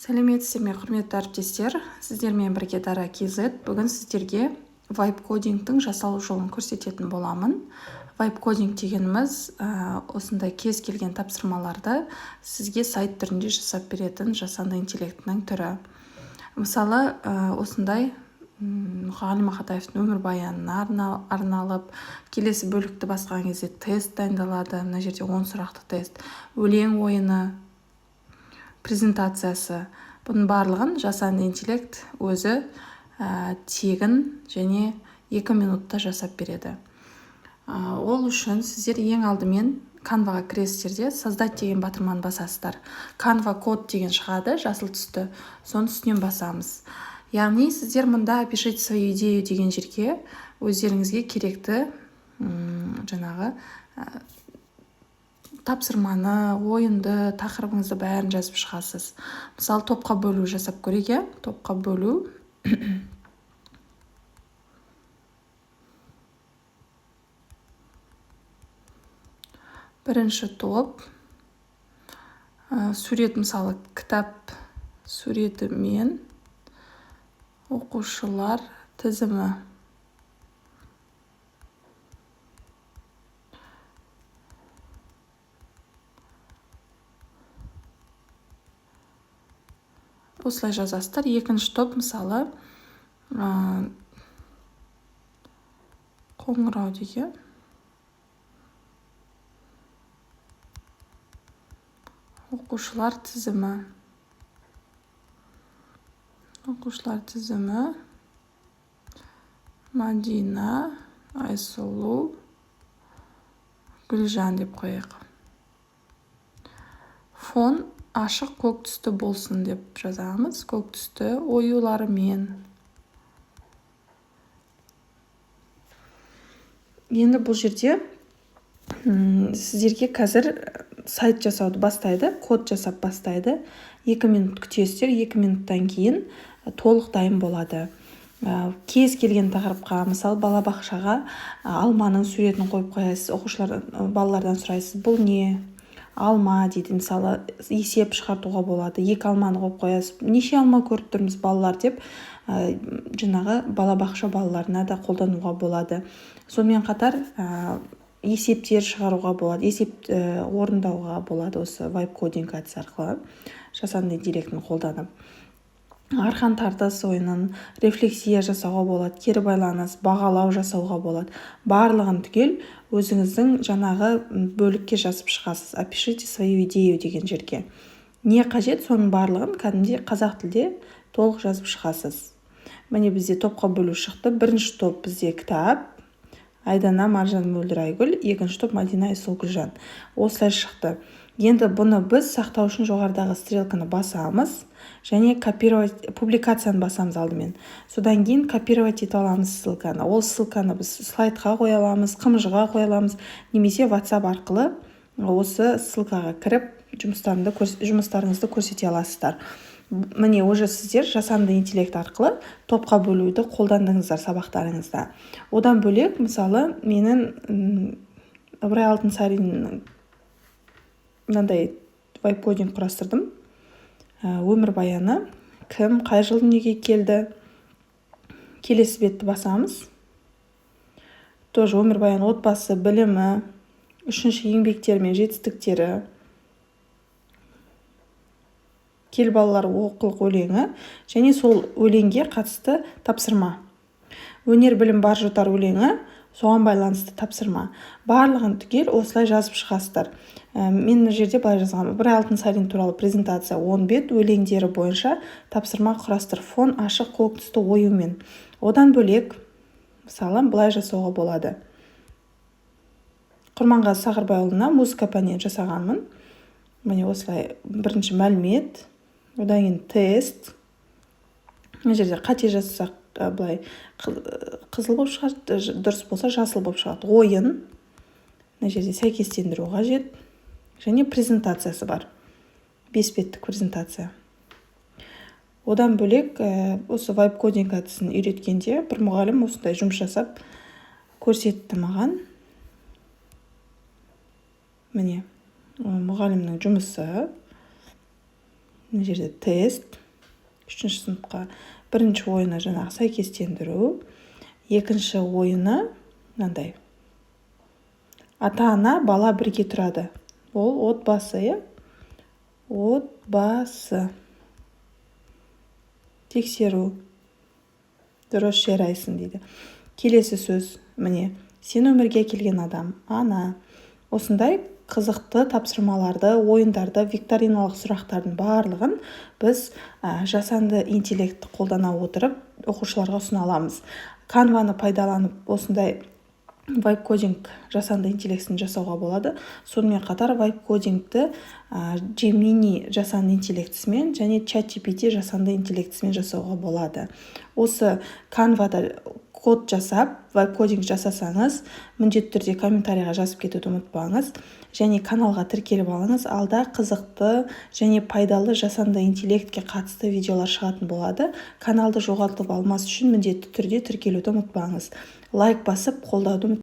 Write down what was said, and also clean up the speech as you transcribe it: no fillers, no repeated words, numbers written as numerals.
Сәлеметсіздер ме, құрметті әріптестер. Сіздермен бірге Дара KZ. Бүгін сіздерге вайп-кодингтің жасалу жолын көрсететін боламын. Вайп-кодинг дегеніміз осындай кез келген тапсырмаларды сізге сайт түрінде жасап беретін жасанды интеллектінің түрі. Мысалы, осындай Мұқағали Мақатаевтың өмірбаянына арналып, келесі бөлікті басқан кезде тест дайындалады. Мына жерде 10 сұрақты тест, өлең ойыны, презентациясы. Бұның барлығын жасанды интеллект өзі тегін және 2 минутта жасап береді. Ол үшін сіздер ең алдымен Canva-ға кіресіздерде создать деген батырманы басасыздар. Canva код деген шығады, жасыл түсті. Соның үстінен басамыз. Яғни сіздер мұнда опишите свою идею деген жерге өздеріңізге керекті жаңағы тапсырманы, ойынды, тақырыбыңызды бәрін жазып шығасыз. Мысалы, топқа бөлу жасап көрейік. Топқа бөлу. Бірінші топ. Сурет, мысалы, кітап суреті мен оқушылар тізімі. Осылай жазасыздар. Екінші топ, мысалы, қоңырау деген. Оқушылар тізімі. Оқушылар тізімі. Мадина, Айсұлу, Гүлжан деп қояйық. Фон ашық көк түсті болсын деп жазамыз. Көк түсті оюларымен. Енді бұл жерде сіздерге қазір сайт жасауды бастайды, код жасап бастайды. 2 минут күтесіздер, 2 минуттан кейін толық дайын болады. Кез келген тақырыпқа, мысалы, балабақшаға алманың суретін қойып қоясыз, оқушылар, балалардан сұрайсыз, бұл не? Алма дейді, мысалы, есеп шығартуға болады. 2 алманы қойып қоясыз, неше алма көріп тұрмыз балалар деп, жаңағы балабақша балаларына да қолдануға болады. Сонымен қатар есептер шығаруға болады, есеп орындауға болады осы вайп-кодинг әдісі арқылы жасанды интеллектін қолданып. Арқан тартыс ойынын, рефлексия жасауға болады, кері байланыс, бағалау жасауға болады. Барлығын түгел өзіңіздің жаңағы бөлікке жазып шығасыз. Опишите свою идею деген жерге. Не қажет, соның барлығын кәдімгідей қазақ тілде толық жазып шығасыз. Міне бізде топқа бөлу шықты. Бірінші топ бізде кітап, Айдана, Маржан, Мөлдір, Айгүл. Екінші топ Мадина, Айсұлу, Гүлжан. Осылай шықты. Енді бұны біз сақтау үшін жоғарыдағы стрелканы басамыз және копировать, публикацияны басамыз алдымен. Содан кейін копировать ете аламыз ссылканы. Ол ссылканы біз слайдқа қоя аламыз, қымжыға қоя аламыз, немесе WhatsApp арқылы осы ссылкаға кіріп жұмыстарыңызды көрсете аласыздар. Міне, уже сіздер жасанды интеллект арқылы топқа бөлуді қолдандыңыздар сабақтарыңызда. Одан бөлек, мысалы, менің Ыбырай Алтынсариннің мынандай вайп-кодинг құрастырдым. Өмірбаяны, кім, қай жыл дүниеге келді. Келесі бетті басамыз. Тоже өмірбаян, отбасы, білімі, үшінші еңбектері мен жетістіктері, кел балалар оқулық өлеңі және сол өлеңге қатысты тапсырма. Өнер білім бар жұтар өлеңі, соған байланысты тапсырма. Барлығын түгел осылай жазып шығасыздар. Мен жерде былай жазғам. Ыбырай Алтынсарин туралы презентация 10 бет, өлеңдері бойынша тапсырма құрастыр. Фон ашық көк түсті оюмен. Одан бөлек, мысалы, былай жасауға болады. Құрманғазы Сағырбайұлына музыка пәнінен жасағанмын. Міне осылай бірінші мәлімет, одан кейін тест. Мына жерде қате жазсақ, былай қызыл болып шығады, дұрыс болса жасыл болып шығады. Ойын. Мына жерде сәйкестендіру қажет. Және презентациясы бар. 5 беттік презентация. Одан бөлек, осы вайп-кодинг әдісін үйреткенде бір мұғалім осындай жұмыс жасап көрсетті маған. Міне, мұғалімнің жұмысы. мына жерде тест. 3-ші сыныпқа бірінші ойыны жаңағы сәйкестендіру. Екінші ойыны мынандай. Ата-ана, бала бірге тұрады. Ол отбасы, отбасы. Тексеру. Дұрыс жарайсың дейді. Келесі сөз, міне, сен өмірге келген адам, ана. Осындай қызықты тапсырмаларды, ойындарды, викториналық сұрақтардың барлығын біз жасанды интеллектті қолдана отырып оқушыларға ұсына аламыз. Canva-ны пайдаланып осындай вайп-кодинг жасанды интеллектісін жасауға болады. Сонымен қатар вайп-кодингті Gemini жасанды интеллектісімен және ChatGPT жасанды интеллектісімен жасауға болады. Осы Canva-да код жасап, вайп-кодинг жасасаңыз, міндетті түрде комментарийға жазып кетуді ұмытпаңыз. Және каналға тіркеліп алыңыз. Алда қызықты және пайдалы жасанды интеллектке қатысты видеолар шығатын болады. Каналды жоғалтып алмас үшін міндетті түрде тіркелуді ұмытпаңыз. Лайк басып қолдауды